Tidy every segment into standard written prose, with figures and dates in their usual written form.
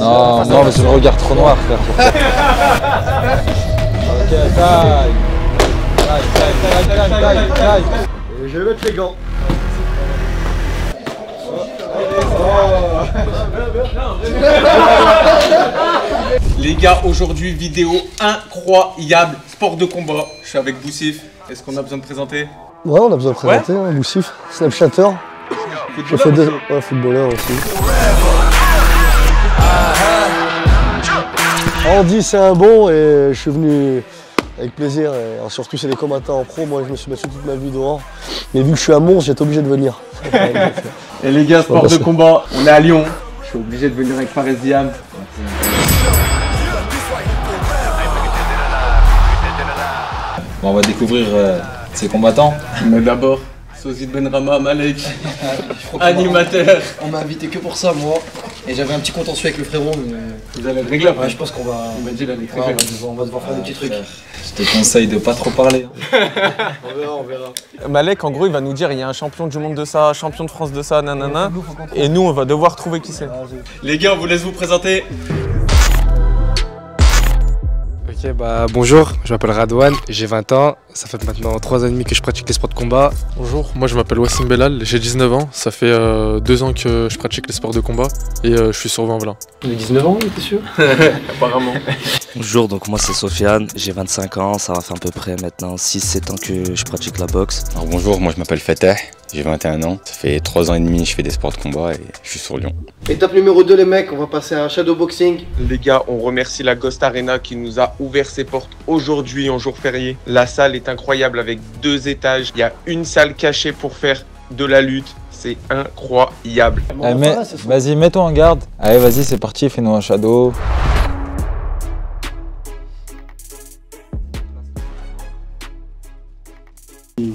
Non, non, mais c'est le regard trop noir, frère. Ok, taille. Taille. Je vais mettre les gants. Les gars, aujourd'hui, vidéo incroyable. Sport de combat. Je suis avec Boussif. Est-ce qu'on a besoin de présenter? Ouais, on a besoin de présenter, hein, Boussif, Snapchatter. J'ai fait deux. Ouais, footballeur aussi. Andy, c'est un bon et je suis venu avec plaisir. Et surtout, c'est les combattants en pro. Moi, je me suis battu toute ma vie dehors. Mais vu que je suis à Mons, j'étais obligé de venir. Et les gars, sport de combat, on est à Lyon. Je suis obligé de venir avec Fares Diam. Bon, on va découvrir ces combattants. Mais d'abord, Sozid Benrama, Malek, animateur. On m'a invité que pour ça, moi. Et j'avais un petit contentieux avec le frérot. Mais... Vous allez le régler après. Ouais, je pense qu'on va. Il m'a dit d'aller Ouais, on va devoir faire des petits trucs. Je te conseille de pas trop parler. On verra. Malek, en gros, il va nous dire il y a un champion du monde de ça, champion de France de ça, nanana. Et nous, on va devoir trouver qui c'est. Les gars, on vous laisse vous présenter. Ok, bah bonjour, je m'appelle Radouane, j'ai 20 ans, ça fait maintenant 3 ans et demi que je pratique les sports de combat. Bonjour, moi je m'appelle Wassim Bellal, j'ai 19 ans, ça fait 2 ans que je pratique les sports de combat et je suis sur Vent-Velin. Il a 19 ans, t'es sûr? Apparemment. Bonjour, donc moi c'est Sofiane, j'ai 25 ans, ça va faire à peu près maintenant 6-7 ans que je pratique la boxe. Alors bonjour, moi je m'appelle Fateh, j'ai 21 ans, ça fait 3 ans et demi que je fais des sports de combat et je suis sur Lyon. Étape numéro 2, les mecs, on va passer à un shadowboxing. Les gars, on remercie la Ghost Arena qui nous a ouvert ses portes aujourd'hui en jour férié. La salle est incroyable avec 2 étages. Il y a une salle cachée pour faire de la lutte. C'est incroyable. Vas-y, mets-toi en garde. Allez, vas-y, c'est parti, fais-nous un shadow.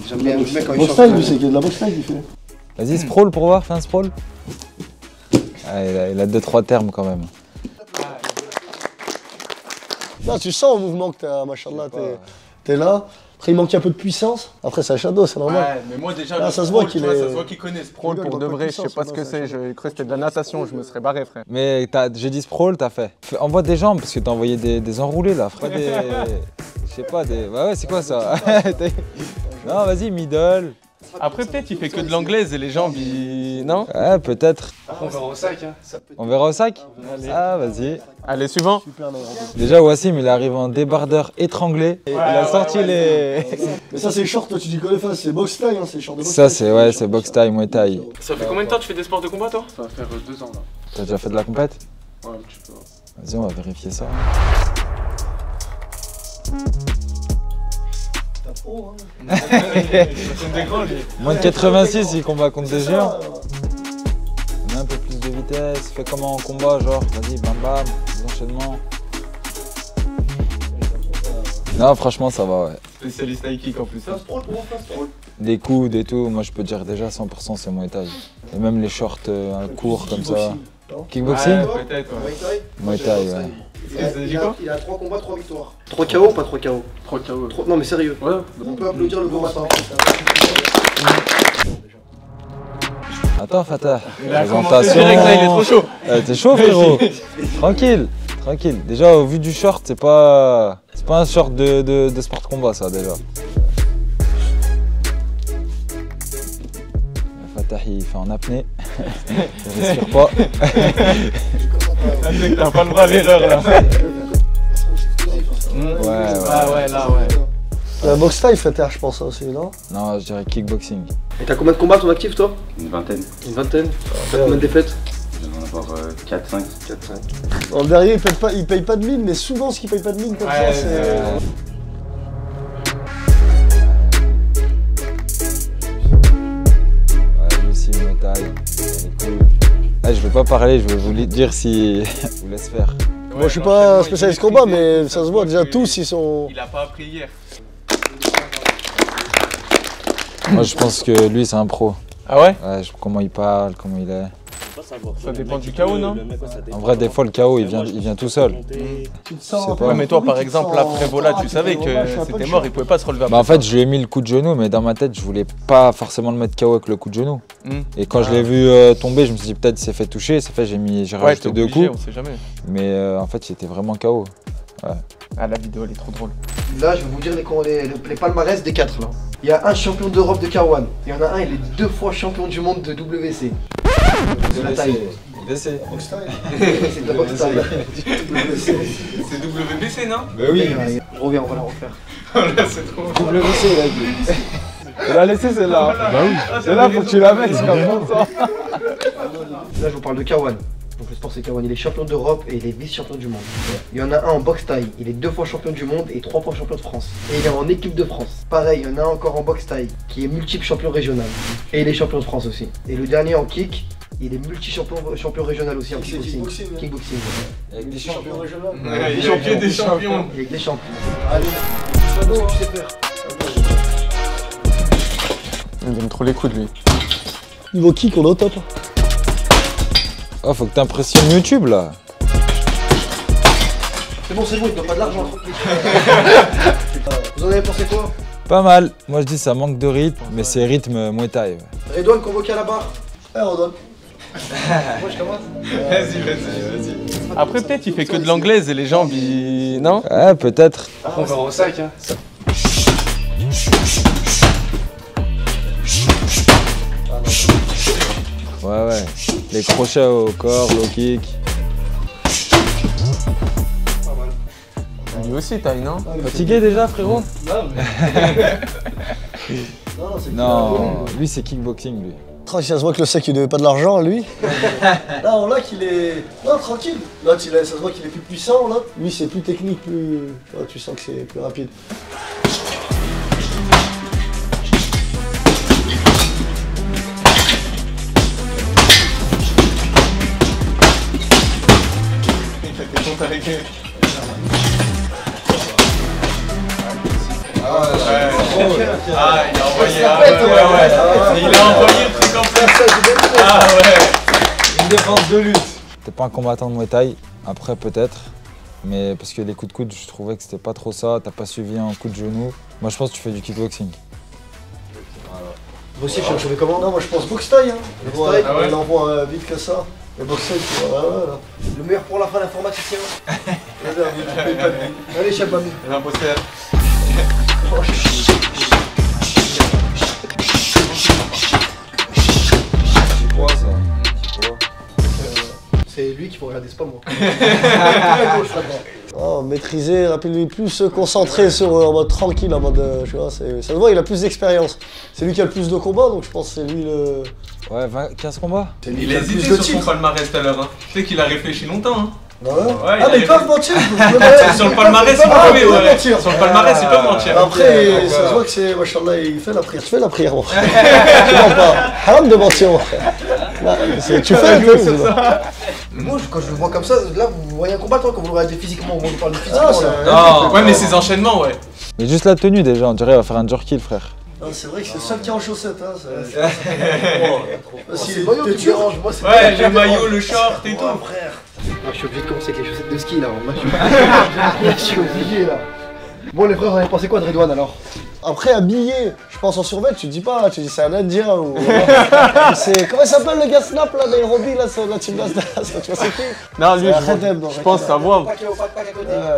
J'aime bien le mec quand il sort. Lui, c'est de la boxe style, il fait. Vas-y, sprawl pour voir, fais un sprawl. Ah, il a 2-3 termes quand même. Non, tu sens au mouvement que t'as, machallah, t'es là. Après, il manque un peu de puissance. Après, c'est un shadow, c'est normal. Ouais, mais moi déjà, là, ça se voit qu'il est. Ça se voit qu'il connaît sprawl pour de vrai. Je sais pas ce que c'est. J'ai cru que c'était de la natation. Je me serais barré, frère. Mais j'ai dit sprawl, t'as fait. Envoie des jambes parce que t'as envoyé des enroulés là, frère. Je sais pas, des. Ouais, c'est quoi ça? Non, vas-y, middle. Après, peut-être il fait que de l'anglaise et les jambes, non? Ouais, peut-être. On verra au sac, hein. On verra au sac? Ah, vas-y. Allez, suivant. Déjà, Wassim, il arrive en débardeur étranglé. Il a sorti les. Mais ça, c'est short, toi, tu dis quoi les faces? C'est box style, hein, c'est short de boxe. Ça, c'est ouais, c'est box time, muay thai. Ça fait combien de temps que tu fais des sports de combat, toi? Ça va faire 2 ans là. T'as déjà fait de la compète? Ouais, un petit peu. Vas-y, on va vérifier ça. Moins de 86, il combat contre des géants. On a un peu plus de vitesse, fais comment en combat, genre, vas-y, bam bam, des enchaînements. Non, franchement, ça va, ouais. Spécialiste high kick en plus. Des coudes et tout, moi je peux dire déjà 100% c'est Muay Thai. Et même les shorts courts comme ça. Kickboxing? Peut-être, ouais. Muay Thai, ouais. Il a 3 combats, 3 victoires. 3 KO ou pas 3 KO? 3 KO. Non, mais sérieux. Ouais. On peut applaudir le combattant. Attends, Fatah. Présentation. Direct là, il est trop chaud. T'es chaud, frérot. Tranquille, tranquille. Déjà, au vu du short, c'est pas un short de sport de combat, ça, déjà. Fatah, il fait en apnée. Il respire pas. T'as pas le droit à l'erreur, là. Ouais. Ah ouais, là, ouais. Box style, Fatah, je pense aussi, non? Non, je dirais kickboxing. Et t'as combien de combats ton actif, toi? Une vingtaine. Une vingtaine. T'as combien de défaites? Je vais en avoir 4-5. Bon, le dernier, il paye pas de mine, mais souvent, ce qui paye pas de mine comme ça, c'est. Ouais, lui aussi, Muay Thai. Elle est cool. Ah, je vais pas parler, je vais vous dire si vous laisse faire. Moi, je suis pas un spécialiste combat, mais ça se voit déjà tous, ils sont. Il a pas appris hier. Moi, je pense que lui, c'est un pro. Ah ouais? Ouais, comment il parle, comment il est. Ça dépend du KO, non? En vrai, des fois, le KO, il vient tout seul. C'est Ouais, mais toi, par exemple, là, Prévola, tu savais que c'était mort, il pouvait pas se relever après. Bah en fait, je lui ai mis le coup de genou, mais dans ma tête, je voulais pas forcément le mettre KO avec le coup de genou. Et quand je l'ai vu tomber, je me suis dit peut-être il s'est fait toucher. C'est fait, j'ai rajouté 2 coups. On sait jamais. Mais en fait, il était vraiment KO. Ouais. Ah, la vidéo, elle est trop drôle. Là, je vais vous dire les palmarès des 4 là. Il y a un champion d'Europe de K1. Il y en a un, il est 2 fois champion du monde de WC. De la taille. WC. C'est de la boxe taille. C'est WBC, non? Bah oui. Je reviens, on va la refaire. Là, c'est trop drôle. WC, là. Tu l'as laissé celle-là. Bah oui. Celle-là, faut que tu la mettes, c'est comme ça. Là, je vous parle de K1. Donc le sport c'est K1, il est champion d'Europe et il est vice-champion du monde. Il y en a un en boxe taille, il est 2 fois champion du monde et 3 fois champion de France. Et il est en équipe de France. Pareil, il y en a un encore en boxe taille, qui est multiple champion régional. Et il est champion de France aussi. Et le dernier en kick, il est multi-champion régional aussi en kickboxing. Kickboxing. Avec des champions régionaux. Des champions, des champions. Avec des champions. Allez, ce que tu sais faire. Il aime trop les coups de lui. Niveau kick, on est au top. Oh, faut que t'impressionnes YouTube là. C'est bon, il doit pas de l'argent. Vous en avez pensé quoi? Pas mal. Moi je dis ça manque de rythme, mais c'est rythme Muay Thai. Redouane convoqué à la barre. Redouane. Moi je commence. Vas-y. Après, peut-être il fait que de l'anglaise et les jambes, non? Ouais, peut-être. On va au sac, hein. Ouais. Les crochets au corps, low kick. Lui aussi, taille, non? Fatigué déjà, frérot? Non, lui c'est kickboxing, lui. Ça se voit que le sec il devait pas de l'argent lui. Là on voit qu'il est. Non tranquille. L'autre ça se voit qu'il est plus puissant là. Lui c'est plus technique, plus. Ouais, tu sens que c'est plus rapide. Ah, il a envoyé. Il a envoyé le truc en plus. Ah ouais. Une défense de lutte. T'es pas un combattant de Muay Thai, après peut-être. Mais parce que les coups de coude, je trouvais que c'était pas trop ça. T'as pas suivi un coup de genou. Moi je pense que tu fais du kickboxing. Moi aussi, je vais comment? Non, moi je pense boxe taille. Hein. Boxe taille, on l'envoie vite que ça. Le boxe taille, tu vois. Là. Le meilleur pour la fin, l'informaticien. Allez, chef Bami. L'imposteur. C'est quoi ça? C'est lui qu'il faut regarder, c'est pas moi. Oh, maîtriser, rapidement, plus concentré sur en mode tranquille, en mode. Tu vois, ça se voit, il a plus d'expérience. C'est lui qui a le plus de combats, donc je pense que c'est lui le. Ouais, 15 combats. Il a hésité sur son palmarès tout à l'heure. Tu sais qu'il a réfléchi longtemps. Hein. Ouais. Ouais, Ah, mais ils peuvent mentir! Sur le palmarès, ils peuvent mentir. Sur le palmarès, ils peuvent mentir. Après, ça se voit que c'est. Machallah, il fait la prière. Tu fais la prière, mon frère. Tu mens pas. Haram de mentir, mon frère. Là, tu fais la prière. Moi, quand je le vois comme ça, là, vous voyez un combattant quand vous le regardez physiquement, on parle de physiquement. Non, ouais, mais ses enchaînements, ouais. Mais juste la tenue déjà, on dirait il va faire un jerky le frère. C'est vrai que c'est le seul qui est en chaussettes. Hein. C'est le maillot qui dérange, moi c'est ouais, le maillot, le short et tout. Frère. Je suis obligé de commencer avec les chaussettes de ski là. Je suis obligé là. Bon les frères, vous avez pensé quoi de Redouane alors? Après habillé, je pense en survêt, tu dis pas, tu dis c'est un Indien ou. C'est. Comment il s'appelle le gars Snap là, Nairobi là, sur la team Nasdaq, tu vois c'est qui? Non, lui, je pense savoir.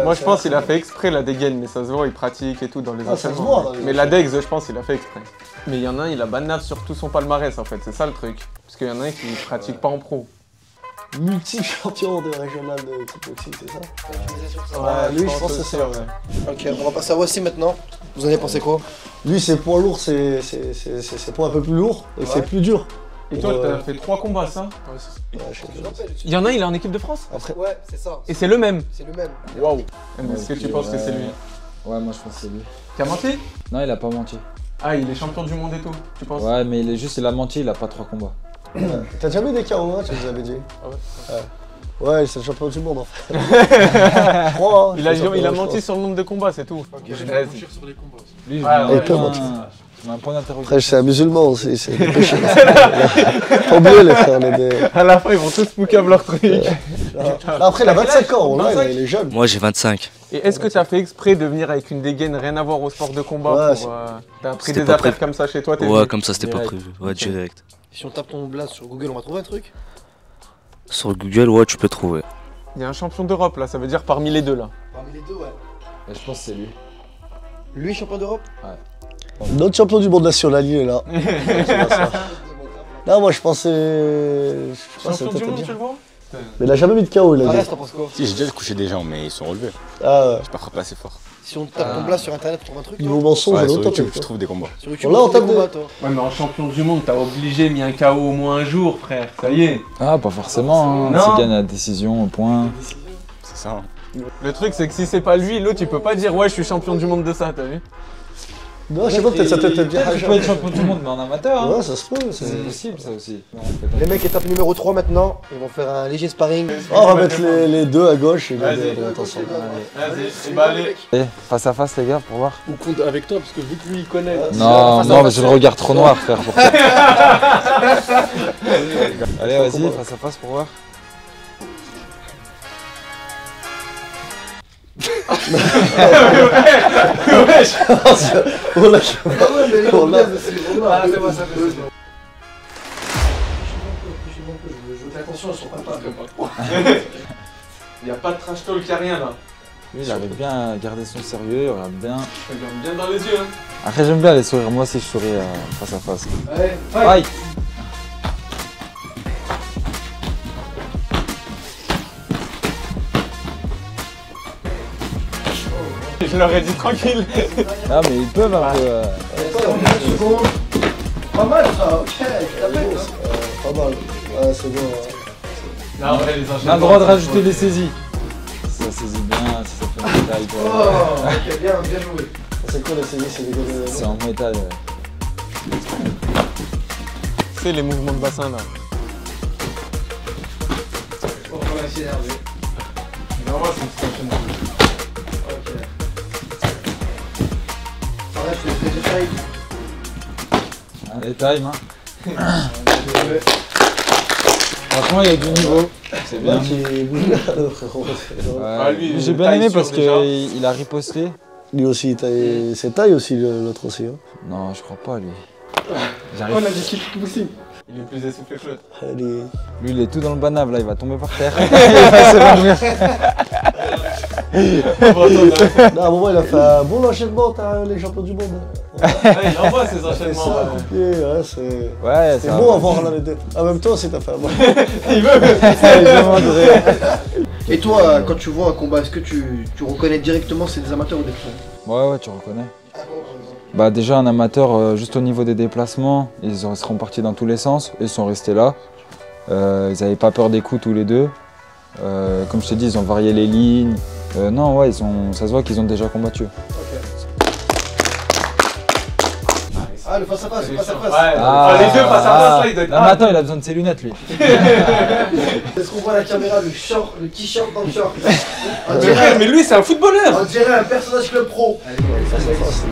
Moi je pense qu'il qu'il a fait exprès la dégaine, mais ça se voit, il pratique et tout dans les ça se enchaînements. voit. Mais la Dex, je pense qu'il a fait exprès. Mais il y en a un, il a banaf sur tout son palmarès en fait, c'est ça le truc. Parce qu'il y en a un qui pratique pas en pro. Multi-champion de régional de kickboxing, c'est ça? Ouais, lui je pense que c'est ça. Ok, on va passer à Wassim maintenant. Vous en avez pensé quoi? Lui c'est poids lourd, c'est poids un peu plus lourd et c'est plus dur. Et toi, t'as fait 3 combats, ça? Ouais, je sais pas. Il y en a un, il est en équipe de France? Après. Ouais, c'est ça. Et c'est le même? C'est le même. Waouh! Est-ce que tu penses que c'est lui? Ouais, moi je pense que c'est lui. Qui a menti? Non, il a pas menti. Ah, il est champion du monde et tout, tu penses? Ouais, mais il a menti, il a pas 3 combats. T'as déjà vu des KO, hein, tu nous avais dit? Ah ouais? Ouais, c'est le champion du monde en fait. Je crois, hein, Il a menti sur le nombre de combats, c'est tout. Je vais mentir sur les combats. Lui, il peut mentir. On a un point d'interrogation. Après, c'est un musulman aussi, c'est des péchés. Faut oublier les frères, on est des... À la fin, ils vont tous poucave leur truc. Après, il a 25 ans, là, il est jeune. Moi j'ai 25. Et est-ce que tu as fait exprès de venir avec une dégaine rien à voir au sport de combat Ouais, pour, t'as pris C'était des pas affaires prévu. comme ça chez toi, t'es Ouais, venu. comme ça c'était pas Direct. prévu. Ouais, direct. Si on tape ton blast sur Google, on va trouver un truc? Sur Google, ouais, tu peux trouver. Il y a un champion d'Europe là, ça veut dire parmi les deux là. Parmi les deux, ouais. Je pense que c'est lui. Lui, champion d'Europe? Notre champion du monde national, il est là. Non, moi je pensais. Champion du monde, tu le vois? Mais il a jamais mis de KO, il a dit. Arrête, t'en penses quoi? Si, j'ai déjà couché des gens, mais ils sont relevés. Ah ouais. J'ai pas frappé assez fort. Si on tape ton blast sur internet, tu trouves un truc? Niveau mensonge, Ouais, on sur a YouTube, tapé. je trouve des combats. Sur YouTube, Là, on on tape tape des des- combats, toi. Ouais, mais en champion du monde, t'as obligé mis un KO au moins un jour, frère. Ça y est. Ah, pas forcément. Hein. Non. S'il gagne la décision, au point. C'est ça. Hein. Le truc c'est que si c'est pas lui, l'autre il peut pas dire ouais je suis champion du monde de ça, t'as vu? Non, je sais pas, peut-être ça peut-être bien. Peut-être que je peux être champion du monde, mais en amateur. Hein. Ouais, ça se peut. C'est possible, ça aussi. Les mecs, étape numéro 3 maintenant. Ils vont faire un léger sparring. On va mettre les deux à gauche et les Vas-y. deux à droite ensemble. Vas-y, bah allez. Eh, face à face, les gars, pour voir. Ou compte avec toi, parce que vu que lui il connaît. Non, non, mais j'ai le regard trop noir, frère, pour ça. Allez, vas-y, face à face pour voir. On lâche pas. On lâche. Ah, c'est bon, ça fait bon. Je veux que l'attention, elles sont pas. Il y a pas de trash talk, y a rien là. Lui, il arrive bien à garder son sérieux, il regarde bien. Je regarde bien dans les yeux. Hein. Après, j'aime bien les sourires. Moi aussi, je souris face à face. Allez, Fight! Je leur ai dit tranquille. Ah, mais ils peuvent un peu. Pas mal ça, ok. Pas mal. Ouais, c'est bon. Là, après, les On a le droit de rajouter des saisies. Si ça saisit bien, si ça fait un métal. Oh, ok, bien joué. C'est quoi les saisies? C'est des gars de. C'est en métal. C'est les mouvements de bassin là. On va s'énerver. Non, moi, c'est une petite enchaînement. Ok. Arrête, je fais des détails. Allez, time, hein. Franchement, il y a du niveau. C'est bien. Qui bouge là, frérot. Ouais. lui, J'ai bien taille aimé sur parce déjà. qu'il a riposté. Lui aussi, c'est taille aussi, l'autre aussi. Hein. Non, je crois pas, lui. On J'arrive. a dit qu'il aussi. Il est plus essoufflé que l'autre. Elle est... Lui, il est tout dans le banave, là, il va tomber par terre. Il va s'évanouir. Non, à un moment, il a fait un bon enchaînement, t'as les champions du monde. Il envoie ces C'est enchaînements. ça, ouais. coup de pied, ouais, c'est... Ouais, C'est ça bon va. à voir là les deux. En même temps aussi, t'as fait un bon. Il demanderait. Et toi, quand tu vois un combat, est-ce que tu reconnais directement si c'est des amateurs ou des pros? Ouais, tu reconnais. Bah déjà un amateur, juste au niveau des déplacements, ils seront partis dans tous les sens, ils sont restés là. Ils n'avaient pas peur des coups tous les deux. Comme je t'ai dit, ils ont varié les lignes. Non, ouais, ça se voit qu'ils ont déjà combattu. Ah, le face à face, le face à face. Ouais, les deux face à face, là, il doit être. Non, mais attends, il a besoin de ses lunettes, lui. Est-ce qu'on voit à la caméra le short, le t-shirt dans le short? On dirait, Mais lui, c'est un footballeur. on dirait un personnage club pro. Face à face.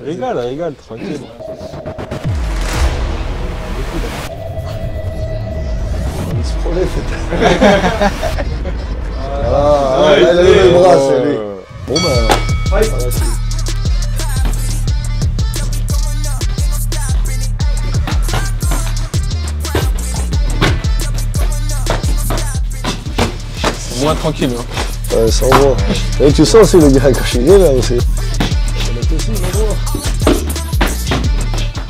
Rigole, tranquille. Il se prend les fêtes. Ah, il a levé le bras, c'est lui. Bon bah... ça va, c'est- Moins tranquille. Hein. Ouais, ça envoie. Et tu sens aussi le gars quand je suis là aussi.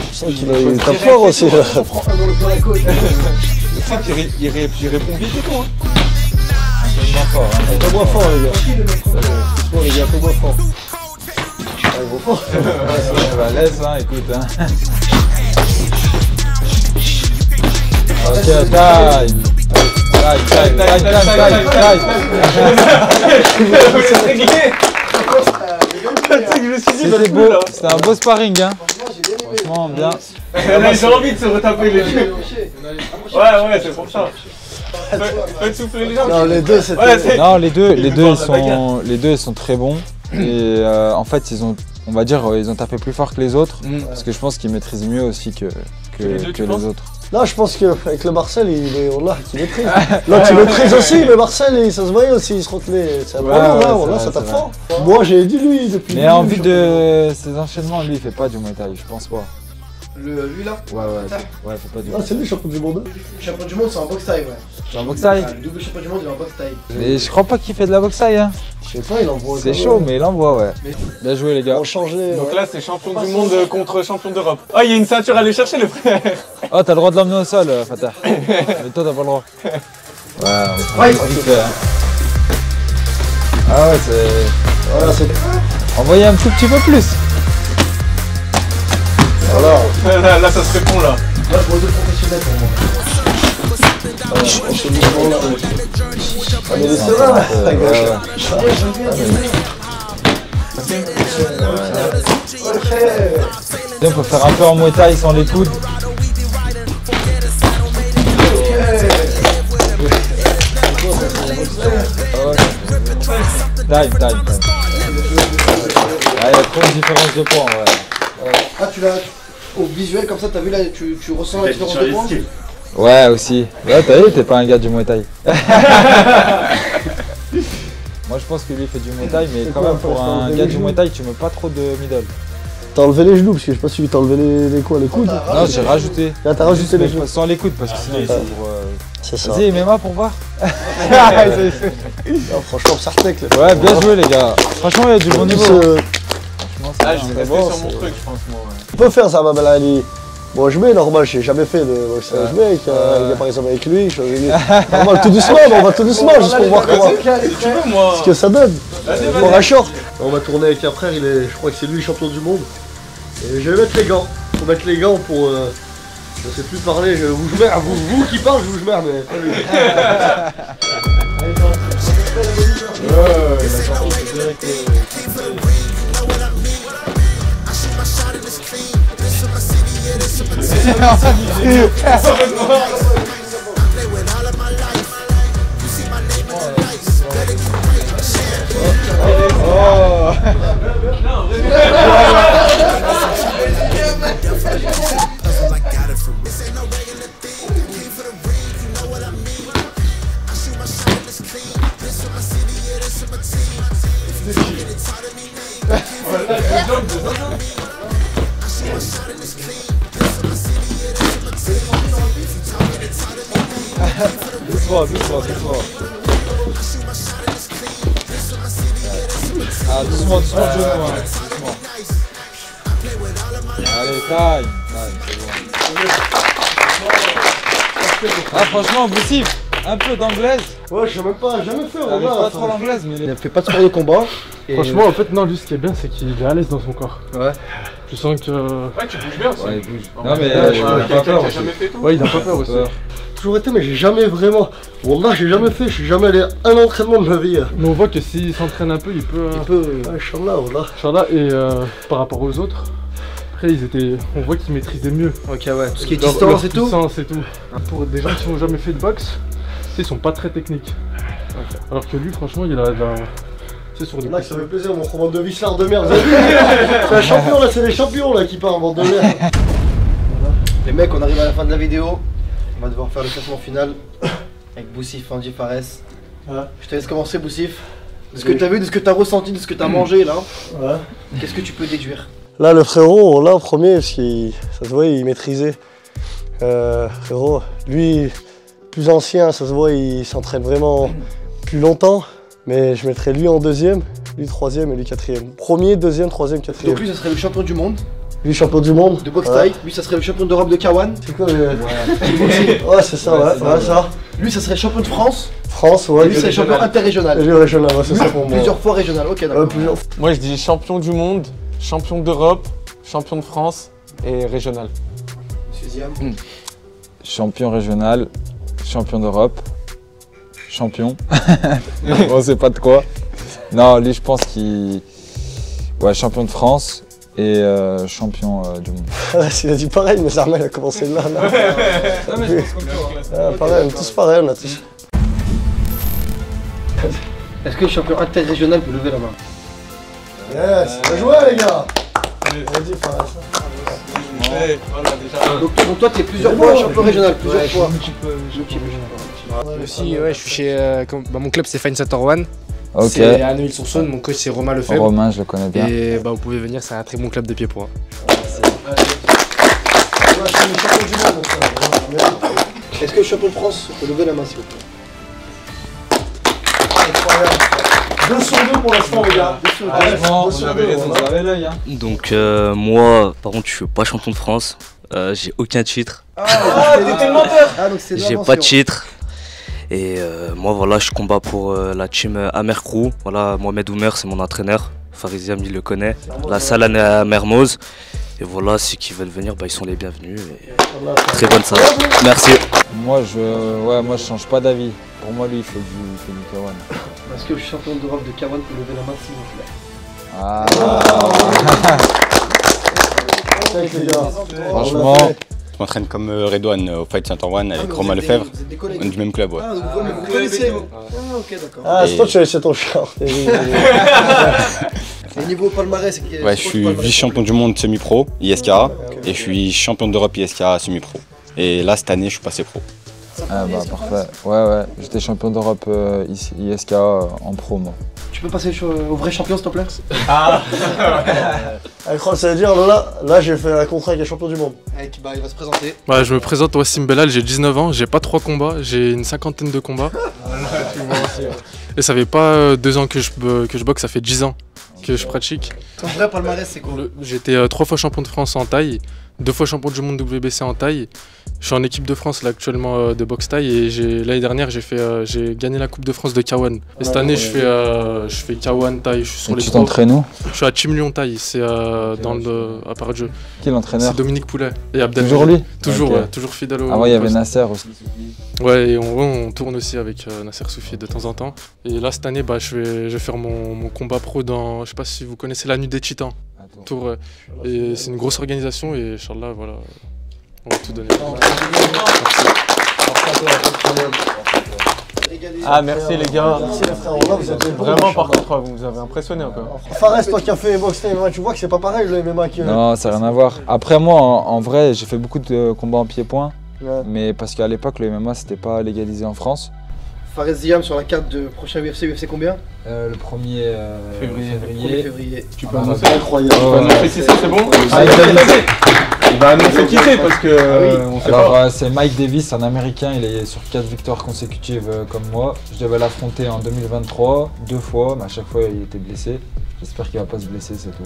Tu sens qu'il tape fort aussi là. Dans la côte. Le truc, il répond vite et tout. Hein. Un peu moins fort les gars. Franchement les gars, un peu moins fort. Ah, ils vont fort. Bah laisse, hein, écoute. Hein. Ok, time. C'était beau, c'était un beau sparring, hein. Franchement, bien. Là, ils ont envie de se retaper les deux. Ouais, c'est pour ça. Faites souffler les gens. Non, les deux, c'était. Ouais, Non, les deux ils sont très bons. Et en fait, on va dire, ils ont tapé plus fort que les autres. Parce que je pense qu'ils maîtrisent mieux aussi que les autres. Non, je pense qu'avec le Marcel, qu'il maîtrise. Là, tu maîtrises aussi, mais Marcel, ça se voyait aussi, il se retenait. C'est un problème, là, ça tape fort. Moi, j'ai dit lui depuis. Mais en vue de ses enchaînements, lui, il fait pas du Muay Thai, je pense pas. Lui là? Ouais, fait pas du Ah, c'est lui, champion du monde. Champion du monde, c'est en boxe taille, ouais. C'est un boxe taille. Le double champion du monde, il est en boxe taille. Mais je crois pas qu'il fait de la boxe taille, hein. Je sais pas, il envoie. C'est chaud, mais il envoie, ouais. Bien joué, les gars. On changeait. Donc là, c'est champion du monde contre champion d'Europe. Oh, il y a une ceinture à aller chercher, le frère. Oh, t'as le droit de l'emmener au sol, Fatah. Mais toi, t'as pas le droit. Ouais, vite fait, hein. Ah ouais, c'est... Voilà, c'est. Envoyez un tout petit peu plus. Voilà. Là, ça se répond, là. Moi, je vois deux professionnels pour moi. Ce mouvement-là. Ah, mais les seuls là, la gauche. On peut faire un peu en Muay Thai sans les coudes. Time. Ah, il y a trop de différence de points, ouais. Ah, tu l'as au visuel comme ça, t'as vu là, tu ressens la différence de points? Ouais, aussi. Ouais, t'as vu, t'es pas un gars du Muay Thai. Moi, je pense que lui il fait du Muay Thai, mais quand même, pour un gars du Muay Thai, tu mets pas trop de middle. T'as enlevé les genoux, parce que je sais pas si t'as enlevé les coudes. Non, j'ai rajouté. Là, t'as rajouté les genoux. Sans les coudes, parce que sinon, il s'ouvre. C'est ça. Vas-y, MMA pour voir. Non, franchement, Sartek là. Ouais, bien joué, les gars. Franchement, il y a du bon niveau. Franchement, Ah, je vais c'est rester bon, sur mon truc, franchement. On peut faire ça, Mabel Ali. Moi, je mets normal, j'ai jamais fait de boxe. Je mets avec, par exemple avec lui. Normal, tout doucement, on va tout doucement, juste pour voir comment. Ce que ça donne. Pour un short. On va tourner avec un frère, je crois que c'est lui le champion du monde. Et je vais mettre les gants. Faut mettre les gants pour. Je sais plus parler, vous qui parlez, je vous merde, mais. Doucement. Ah, doucement, doucement. Allez, time, c'est bon. Ah, franchement, Boussif, un peu d'anglaise. Ouais, je sais même pas, jamais fait. On pas trop l'anglaise, mais Il ne fait pas de sport de combat. Franchement, en fait, non, lui, ce qui est bien, c'est qu'il est à l'aise dans son corps. Ouais. Tu sens que. Ouais, tu bouges bien aussi. Ouais, il bouge. Non, mais il a pas peur aussi. Ouais, il a pas peur aussi. Toujours été, mais j'ai jamais vraiment. Wallah, j'ai jamais fait, je suis jamais allé à un entraînement de ma vie. Mais on voit que s'il s'entraîne un peu, il peut. Inch'Allah, wallah. Inch'Allah, et par rapport aux autres, après, on voit qu'ils maîtrisaient mieux. Ok, ouais. Tout ce qui est Leur distance et tout. Distance et tout. Pour des gens qui n'ont jamais fait de boxe, ils sont pas très techniques. Okay. Alors que lui, franchement, il a de la. C'est sur des. Là, ça fait plaisir, mon roman de Visslar de merde. C'est un champion là, c'est les champions là qui partent en bande de merde. Les mecs, on arrive à la fin de la vidéo. On va devoir faire le classement final avec Boussif, Andy, Fares. Ouais. Je te laisse commencer, Boussif. De ce que t'as vu, de ce que t'as ressenti, de ce que t'as mangé là. Ouais. Qu'est-ce que tu peux déduire? Là, le frérot, là, en premier, parce que ça se voit, il maîtrisait. Frérot, lui, plus ancien, ça se voit, il s'entraîne vraiment plus longtemps. Mais je mettrais lui en deuxième, lui troisième et lui quatrième. Premier, deuxième, troisième, quatrième. Donc lui, ça serait le champion du monde. Lui, champion du monde. De boxe taille. Lui, ça serait le champion d'Europe de Kawan. C'est quoi le... Ouais, c'est ça, ouais, ça. Lui, ça serait champion de France. France, ouais. Lui, c'est champion interrégional. Lui, régional, ouais, c'est ça pour moi. Plusieurs fois régional, ok, d'accord. Moi, je dis champion du monde, champion d'Europe, champion de France et régional. Deuxième. Champion régional, champion d'Europe, champion. On sait pas de quoi. Non, lui, je pense qu'il. Ouais, champion de France et champion du monde. Il a dit pareil, mais Zarma il a commencé là. Pareil, on est tous pareils, on a tous. Est-ce que le champion interrégional peut lever la main? Yes, bien joué les gars. Vas-y, Fares. Donc toi t'es plusieurs fois champion régional, plusieurs fois. Aussi, ouais, je suis chez. Mon club c'est Fine Center One. Ok. C'est à Neuilly-sur-Saône, mon coach c'est Romain Lefebvre. Romain, je le connais bien. Et vous pouvez venir, c'est un très bon club de pied-point. Est-ce que le champion de France peut lever la main s'il vous plaît? Incroyable. 2 sur 2 pour l'instant les gars. Vous avez raison, vous avez l'œil. Donc moi, par contre, je suis pas champion de France. J'ai aucun titre. T'es menteur. J'ai pas de titre. Et moi, voilà, je combats pour la team Amer Crew. Voilà, Mohamed Oumer, c'est mon entraîneur. Fariziam, il le connaît. La salle est à Mermoz. Et voilà, ceux qui veulent venir, ils sont les bienvenus. Et très bonne salle. Merci. Moi, je change pas d'avis. Pour moi, lui, il fait du K1. Est-ce que le champion d'Europe de K1 peut lever la main s'il vous plaît? Franchement, Je m'entraîne comme Redouane au Fight Center One avec Romain Lefebvre. On est du même club, ouais. Ah, vous connaissez vous? Ah, ok, d'accord. Ah, c'est toi que tu as laissé ton chien. Et niveau palmarès, c'est qui? Ouais, je suis vice-champion du monde semi-pro, ISK, et je suis champion d'Europe ISK semi-pro. Et là, cette année, je suis passé pro. ah bah parfait. Ouais, j'étais champion d'Europe ISK en pro, moi. Tu peux passer au vrai champion s'il te plaît? Incroyable, ça veut dire là j'ai fait un contrat avec un champion du monde. Il va se présenter. Ouais, je me présente Wassim Bellal, j'ai 19 ans, j'ai pas 3 combats, j'ai une 50aine de combats. Et ça fait pas 2 ans que je boxe, ça fait 10 ans que je pratique. Ton vrai palmarès c'est quoi? J'étais 3 fois champion de France en taille, 2 fois champion du monde WBC en taille. Je suis en équipe de France là actuellement de boxe taille et l'année dernière j'ai gagné la Coupe de France de K1. Et cette année je fais K1 taille, je suis sur les tu t'entraînes où? Je suis à Team Lyon taille, c'est à part de jeu. Qui est l'entraîneur? C'est Dominique Poulet et Abdel. Toujours lui? Toujours, Okay. ouais, toujours fidèle au. Ah ouais, il y avait Nasser aussi. Ouais, et on tourne aussi avec Nasser Soufi de temps en temps. Et là cette année je vais faire mon combat pro dans, je sais pas si vous connaissez la Nuit des Titans. Tour, et c'est une grosse organisation et Inch'Allah, voilà, on va tout donner. Ah merci les gars. Merci les frères, là, vous êtes Vraiment par contre, vous nous avez impressionné un peu. Fares, toi qui as fait boxe MMA, tu vois que c'est pas pareil le MMA qui. Non, ça n'a rien à voir. Après moi, en vrai, j'ai fait beaucoup de combats en pied-point. Ouais. Mais parce qu'à l'époque, le MMA, c'était pas légalisé en France. Fares Ziam sur la carte de prochain UFC combien? Le 1er février. Tu peux annoncer? Incroyable. Tu peux annoncer qui c'est, c'est bon? Il va annoncer qui c'est parce que on sait pas. Alors c'est Mike Davis, un américain, il est sur 4 victoires consécutives comme moi. Je devais l'affronter en 2023, 2 fois, mais à chaque fois il était blessé. J'espère qu'il va pas se blesser, c'est tout.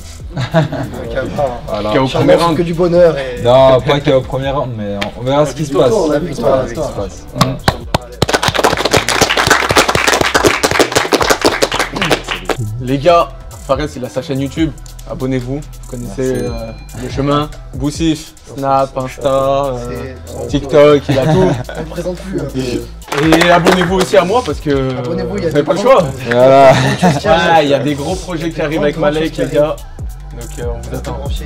Voilà. Au premier round que du bonheur et... Non, pas qu'au premier round, mais on verra ce qui se passe. Les gars, Fares il a sa chaîne YouTube, abonnez-vous, vous connaissez le chemin, Boussif, Snap, Insta, TikTok, il a tout. On ne présente plus. Et abonnez-vous aussi à moi parce que vous n'avez pas le choix. Voilà. Il y a des gros projets qui arrivent avec Malek les gars, donc on vous attend. Merci.